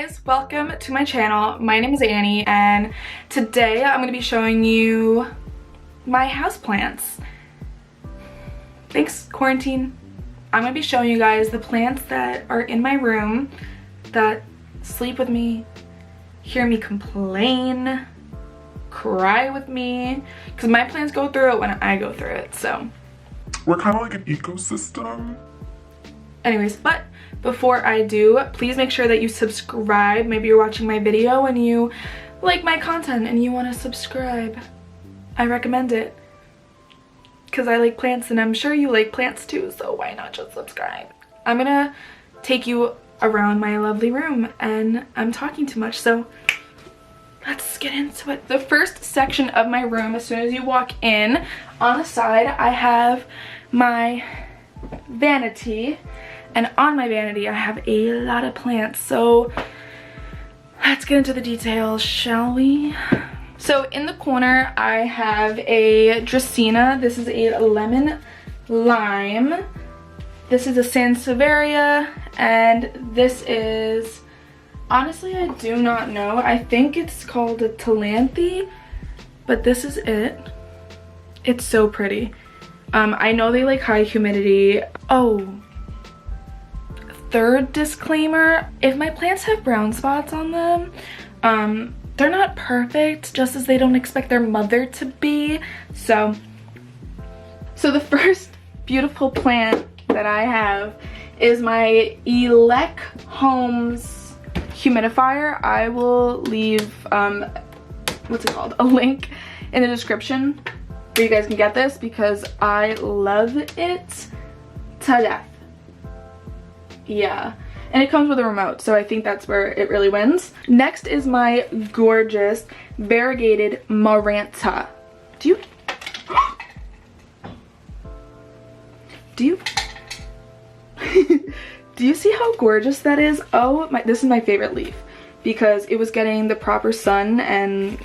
guys, welcome to my channel. My name is Annie and today I'm going to be showing you my houseplants. Thanks, quarantine. I'm going to be showing you guys the plants that are in my room that sleep with me, hear me complain, cry with me, because my plants go through it when I go through it, so. We're kind of like an ecosystem. Anyways, but before I do, please make sure that you subscribe. Maybe you're watching my video and you like my content and you want to subscribe. I recommend it because I like plants and I'm sure you like plants too, so why not just subscribe? I'm gonna take you around my lovely room and I'm talking too much, so let's get into it. The first section of my room, as soon as you walk in, on the side I have my vanity. And on my vanity, I have a lot of plants. So let's get into the details, shall we? So in the corner, I have a Dracaena. This is a lemon lime. This is a Sansevieria. And this is, honestly, I do not know. I think it's called a Tilanthe, but this is it. It's so pretty. I know they like high humidity. Oh. Third disclaimer, if my plants have brown spots on them, they're not perfect, just as they don't expect their mother to be. So the first beautiful plant that I have is my Elec Homes humidifier. I will leave what's it called, a link in the description where you guys can get this because I love it to death. Yeah, and it comes with a remote, so I think that's where it really wins. Next is my gorgeous variegated Maranta. Do you see how gorgeous that is? Oh my, this is my favorite leaf because it was getting the proper sun and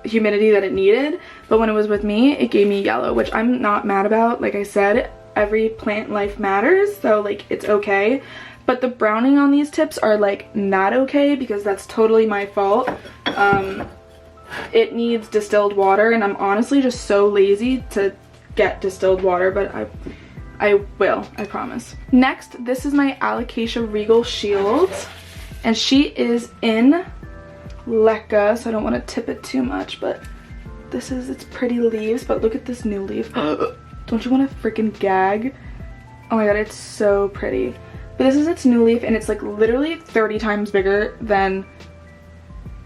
humidity that it needed, but when it was with me, it gave me yellow, which I'm not mad about. Like I said, every plant life matters, so like it's okay, but the browning on these tips are like not okay because that's totally my fault. It needs distilled water and I'm honestly just so lazy to get distilled water, but I will, I promise. Next, this is my Alocasia Regal Shield and she is in Leca, so I don't want to tip it too much, but this is its pretty leaves, but look at this new leaf. Don't you want to freaking gag? Oh my god, it's so pretty. But this is its new leaf and it's like literally 30 times bigger than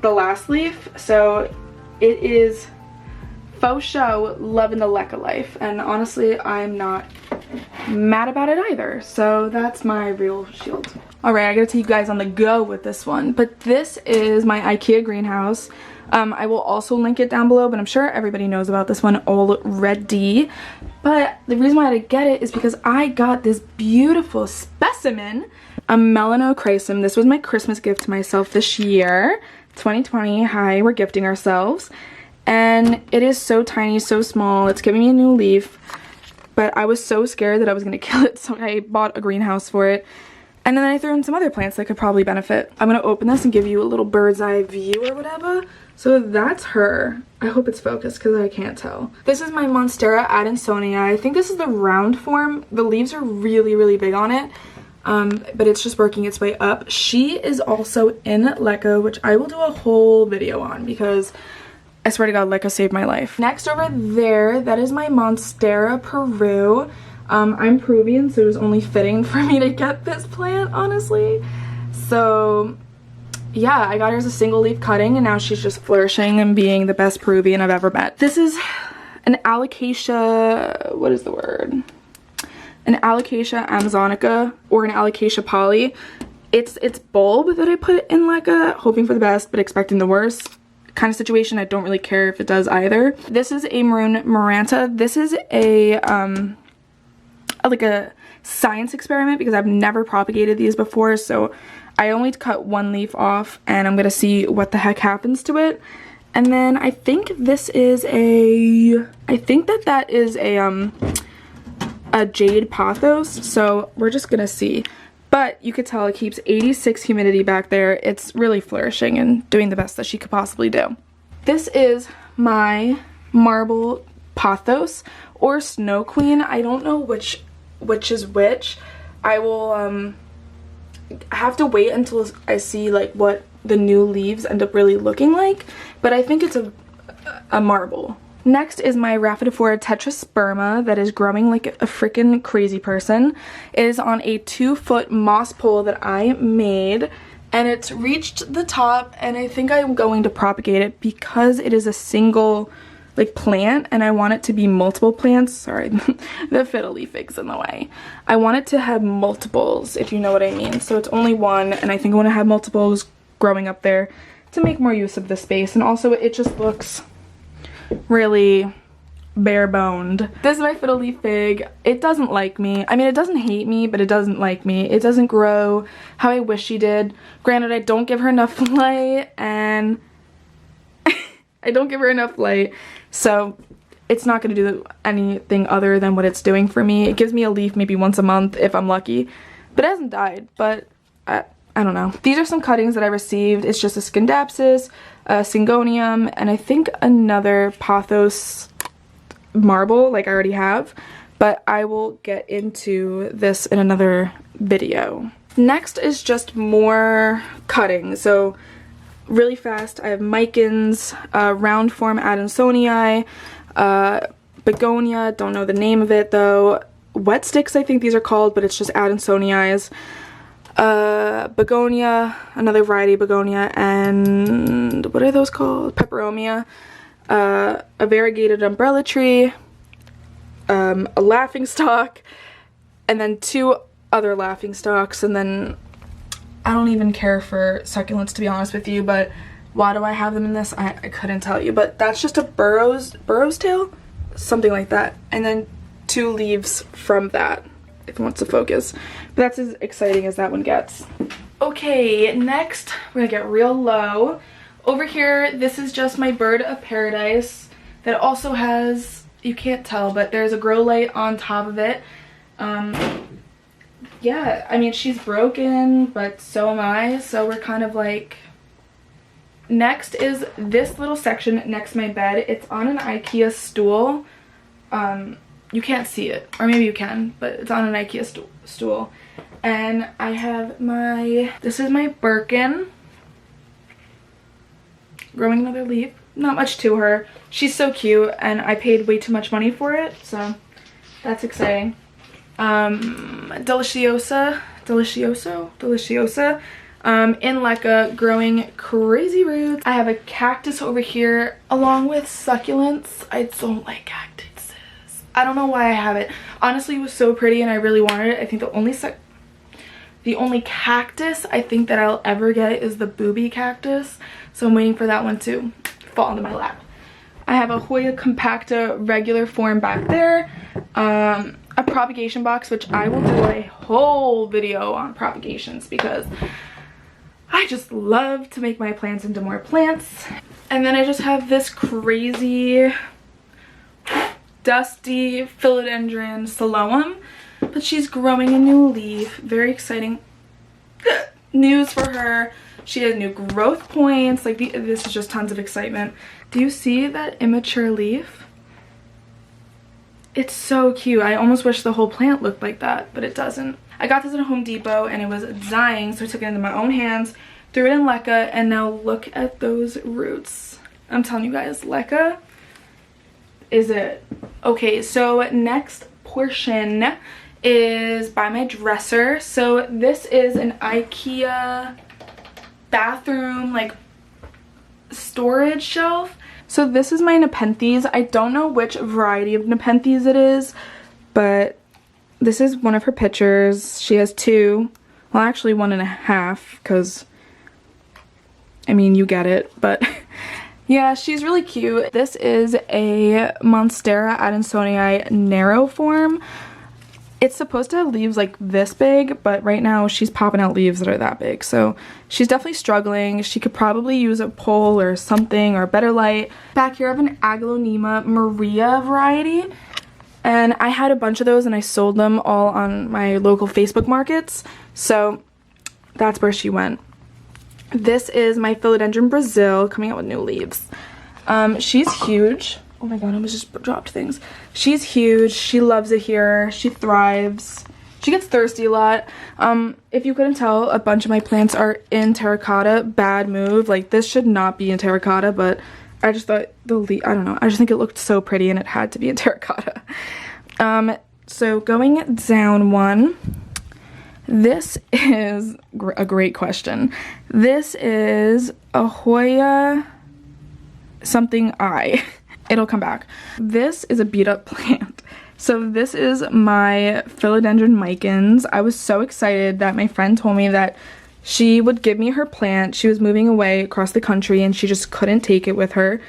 the last leaf. So it is faux show loving the Leca life. And honestly, I'm not mad about it either. So that's my real shield. Alright, I gotta take you guys on the go with this one. But this is my IKEA greenhouse. I will also link it down below, but I'm sure everybody knows about this one already. But the reason why I had to get it is because I got this beautiful specimen, a Melanochrysum. This was my Christmas gift to myself this year, 2020. Hi, we're gifting ourselves. And it is so tiny, so small. It's giving me a new leaf, but I was so scared that I was gonna kill it, so I bought a greenhouse for it. And then I threw in some other plants that could probably benefit. I'm gonna open this and give you a little bird's eye view or whatever. So that's her. I hope it's focused because I can't tell. This is my Monstera Adansonia. I think this is the round form. The leaves are really, really big on it, but it's just working its way up. She is also in Leca, which I will do a whole video on because I swear to God, Leca saved my life. Next over there, that is my Monstera Peru. I'm Peruvian, so it was only fitting for me to get this plant, honestly. So yeah, I got her as a single leaf cutting and now she's just flourishing and being the best Peruvian I've ever met. This is an Alocasia, what is the word? An Alocasia Amazonica or an Alocasia poly. It's bulb that I put in Leca, hoping for the best but expecting the worst kind of situation. I don't really care if it does either. This is a maroon Maranta. This is a like a science experiment because I've never propagated these before, so I only cut one leaf off and I'm gonna see what the heck happens to it. And then I think this is that is a jade pothos, so we're just gonna see. But you could tell it keeps 86 humidity back there. It's really flourishing and doing the best that she could possibly do. This is my marble pothos or snow queen. I don't know which is which. I will have to wait until I see like what the new leaves end up really looking like, but I think it's a marble. Next is my Rhaphidophora tetrasperma that is growing like a freaking crazy person. It is on a 2-foot moss pole that I made, and it's reached the top, and I think I'm going to propagate it because it is a single like plant and I want it to be multiple plants. Sorry, the fiddle leaf fig's in the way. I want it to have multiples, if you know what I mean. So it's only one, and I think I want to have multiples growing up there to make more use of the space, and also it just looks really bare-boned. This is my fiddle leaf fig. It doesn't like me. I mean, it doesn't hate me, but it doesn't like me. It doesn't grow how I wish she did. Granted, I don't give her enough light, and I don't give her enough light, so it's not going to do anything other than what it's doing for me. It gives me a leaf maybe once a month if I'm lucky, but it hasn't died. But I don't know. These are some cuttings that I received. It's just a Scindapsus, a Syngonium, and I think another pothos marble like I already have, but I will get into this in another video. Next is just more cutting. So really fast, I have Micans, round form Adansonii, begonia, don't know the name of it though, wet sticks I think these are called, but it's just Adansonii, begonia, another variety of begonia, and what are those called? Peperomia, a variegated umbrella tree, a laughing stalk, and then 2 other laughing stalks, and then I don't even care for succulents, to be honest with you, but why do I have them in this? I couldn't tell you, but that's just a burrow's tail? Something like that. And then 2 leaves from that, if it wants to focus. But that's as exciting as that one gets. Okay, next we're gonna get real low. Over here, this is just my bird of paradise that also has, you can't tell, but there's a grow light on top of it. Yeah, I mean, she's broken, but so am I, so we're kind of like... Next is this little section next to my bed. It's on an IKEA stool. You can't see it, or maybe you can, but it's on an IKEA stool. And I have this is my Birkin. Growing another leaf. Not much to her. She's so cute, and I paid way too much money for it, so that's exciting. Deliciosa in Leca, growing crazy roots. I have a cactus over here along with succulents. I don't like cactuses. I don't know why I have it. Honestly, it was so pretty and I really wanted it. I think the only cactus I think that I'll ever get is the booby cactus, so I'm waiting for that one to fall into my lap. I have a Hoya compacta regular form back there, a propagation box, which I will do a whole video on propagations because I just love to make my plants into more plants. And then I just have this crazy dusty philodendron Siloam, but she's growing a new leaf. Very exciting news for her. She has new growth points. Like this is just tons of excitement. Do you see that immature leaf? It's so cute. I almost wish the whole plant looked like that, but it doesn't. I got this at Home Depot and it was dying, so I took it into my own hands, threw it in Leca, and now look at those roots. I'm telling you guys, Leca is it. Okay, so next portion is by my dresser. So this is an IKEA bathroom like storage shelf. So this is my Nepenthes. I don't know which variety of Nepenthes it is, but this is one of her pictures. She has 2, well actually 1.5, because I mean you get it, but yeah, she's really cute. This is a Monstera Adansonii narrow form. It's supposed to have leaves like this big, but right now she's popping out leaves that are that big. So she's definitely struggling. She could probably use a pole or something or better light. Back here I have an Aglaonema Maria variety. And I had a bunch of those and I sold them all on my local Facebook markets. So that's where she went. This is my Philodendron Brazil coming out with new leaves. She's huge. Oh my god, I almost just dropped things. She's huge. She loves it here. She thrives. She gets thirsty a lot. If you couldn't tell, a bunch of my plants are in terracotta. Bad move. Like, this should not be in terracotta, but I just thought I don't know. I just think it looked so pretty and it had to be in terracotta. So going down one, this is a great question. This is a Hoya something It'll come back. This is a beat up plant. So this is my Philodendron Micans. I was so excited that my friend told me that she would give me her plant. She was moving away across the country and she just couldn't take it with her.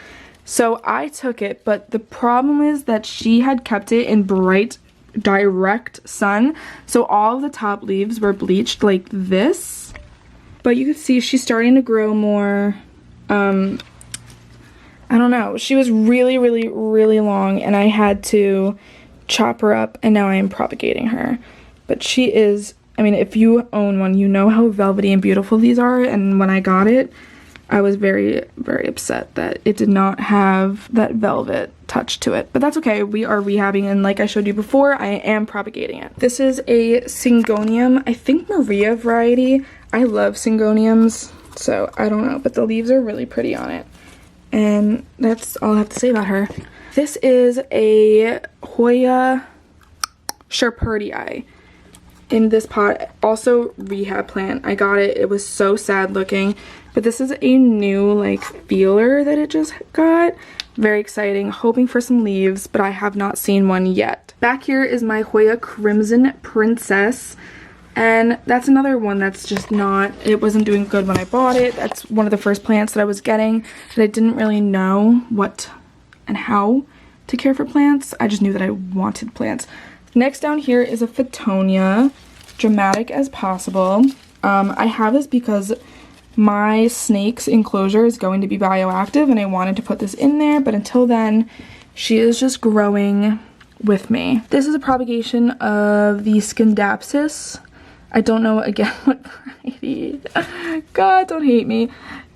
So I took it, but the problem is that she had kept it in bright, direct sun. So all of the top leaves were bleached like this. But you can see she's starting to grow more, I don't know. She was really, really, really long and I had to chop her up and now I am propagating her. But she is, I mean, if you own one, you know how velvety and beautiful these are. And when I got it, I was very, very upset that it did not have that velvet touch to it. But that's okay. We are rehabbing and like I showed you before, I am propagating it. This is a Syngonium, I think Maria variety. I love Syngoniums, so I don't know. But the leaves are really pretty on it. And that's all I have to say about her. This is a Hoya Sherperdii in this pot. Also rehab plant. I got it. It was so sad looking. But this is a new like feeler that it just got. Very exciting. Hoping for some leaves, but I have not seen one yet. Back here is my Hoya Crimson Princess. And that's another one that's just not, it wasn't doing good when I bought it. That's one of the first plants that I was getting that I didn't really know what and how to care for plants. I just knew that I wanted plants. Next down here is a Fittonia, dramatic as possible. I have this because my snake's enclosure is going to be bioactive and I wanted to put this in there, but until then, she is just growing with me. This is a propagation of the Scindapsus. I don't know, again, what variety. God, don't hate me.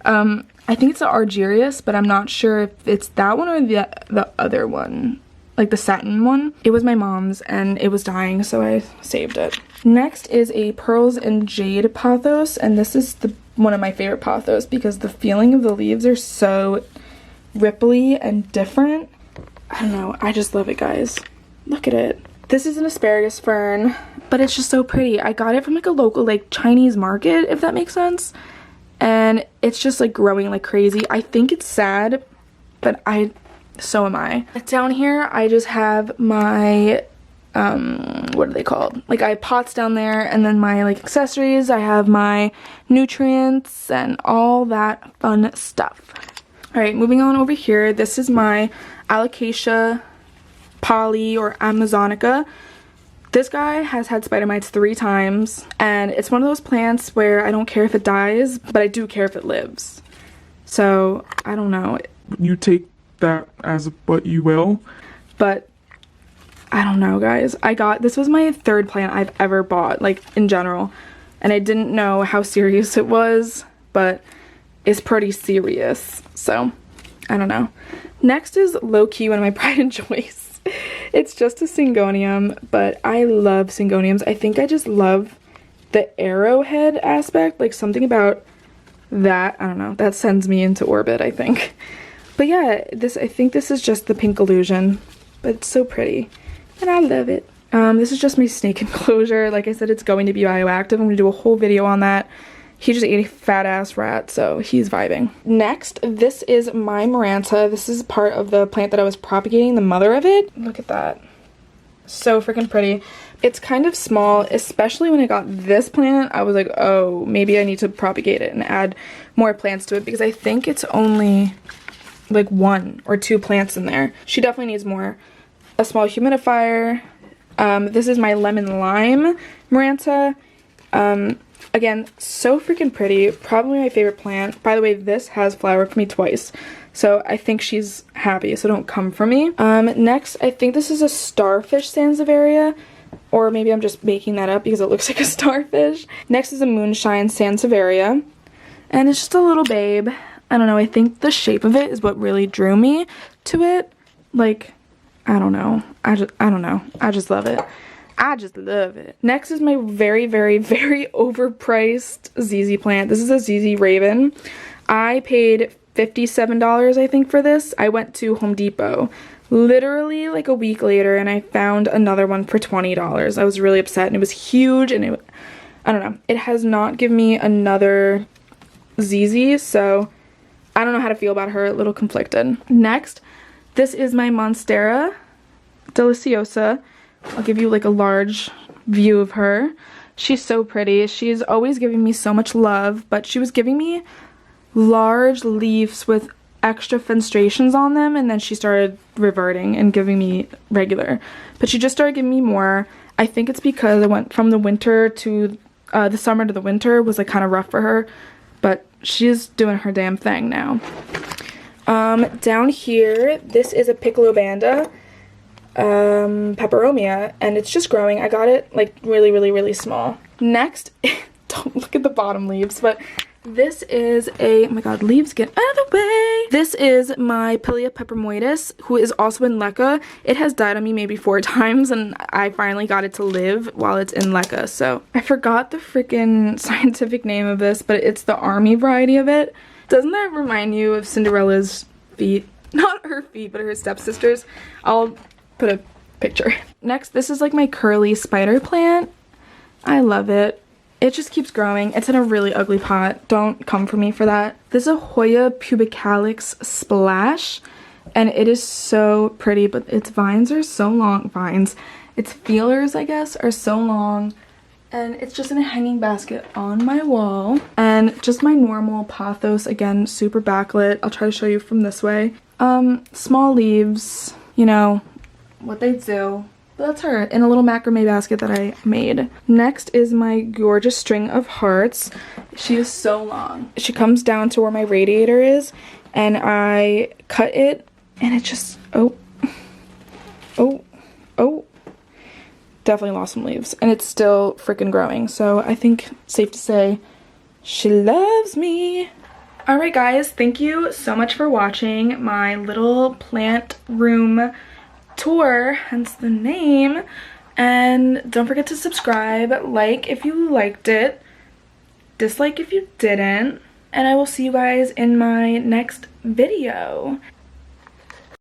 I think it's the Argyrius, but I'm not sure if it's that one or the other one. Like the satin one. It was my mom's and it was dying, so I saved it. Next is a Pearls and Jade Pothos, and this is one of my favorite pothos because the feeling of the leaves are so ripply and different. I don't know, I just love it, guys. Look at it. This is an asparagus fern, but it's just so pretty. I got it from like a local like Chinese market, if that makes sense. And it's just like growing like crazy. I think it's sad, but so am I. Down here, I just have my, what are they called? Like I have pots down there and then my like accessories. I have my nutrients and all that fun stuff. All right, moving on over here. This is my Alocasia Poly or Amazonica. This guy has had spider mites 3 times and it's one of those plants where I don't care if it dies, but I do care if it lives. So I don't know. You take that as what you will. But I don't know, guys. This was my 3rd plant I've ever bought, like in general, and I didn't know how serious it was, but it's pretty serious. So I don't know. Next is low-key one of my pride and joys. It's just a Syngonium, but I love Syngoniums. I think I just love the arrowhead aspect, like something about that, I don't know, that sends me into orbit, I think. But yeah, I think this is just the pink illusion, but it's so pretty and I love it. This is just my snake enclosure. Like I said, it's going to be bioactive. I'm going to do a whole video on that. He just ate a fat ass rat, so he's vibing. Next, this is my Maranta. This is part of the plant that I was propagating, the mother of it. Look at that. So freaking pretty. It's kind of small, especially when I got this plant. I was like, oh, maybe I need to propagate it and add more plants to it because I think it's only like 1 or 2 plants in there. She definitely needs more. A small humidifier. This is my lemon lime Maranta. Again, so freaking pretty. Probably my favorite plant. By the way, this has flowered for me twice. So I think she's happy, so don't come for me. Next, I think this is a starfish sansevieria, or maybe I'm just making that up because it looks like a starfish. Next is a moonshine sansevieria, and it's just a little babe. I don't know, I think the shape of it is what really drew me to it. Like, I don't know. I don't know. I just love it. I just love it. Next is my very, very, very overpriced ZZ plant. This is a ZZ Raven. I paid $57, I think, for this. I went to Home Depot literally like a week later and I found another one for $20. I was really upset, and it was huge, and I don't know. It has not given me another ZZ, so I don't know how to feel about her. A little conflicted. Next, this is my Monstera Deliciosa. I'll give you like a large view of her. She's so pretty. She's always giving me so much love, but she was giving me large leaves with extra fenestrations on them, and then she started reverting and giving me regular. But she just started giving me more. I think it's because I went from the winter to the summer to the winter was like kind of rough for her, but she's doing her damn thing now. Down here, this is a Piccolo Banda peperomia, and it's just growing. I got it like really, really, really small. Next, don't look at the bottom leaves, but this is a, oh my god, leaves, get out of the way. This is my Pilia peperomioides, who is also in LECA. It has died on me maybe 4 times, and I finally got it to live while it's in LECA. So I forgot the freaking scientific name of this, but it's the army variety of it. Doesn't that remind you of Cinderella's feet? Not her feet, but her stepsister's. I'll put a picture. Next, this is like my curly spider plant. I love it. It just keeps growing. It's in a really ugly pot. Don't come for me for that. This is a Hoya pubicalis splash, and it is so pretty, but its vines are so long. Its feelers, I guess, are so long, and it's just in a hanging basket on my wall. And just my normal pothos, again, super backlit. I'll try to show you from this way. Small leaves, you know, what they do. But that's her in a little macrame basket that I made. Next is my gorgeous string of hearts. She is so long. She comes down to where my radiator is, and I cut it, and it just, oh, definitely lost some leaves, and it's still freaking growing. So I think safe to say she loves me. Alright guys, thank you so much for watching my little plant room tour, hence the name. And don't forget to subscribe, like if you liked it, dislike if you didn't, and I will see you guys in my next video.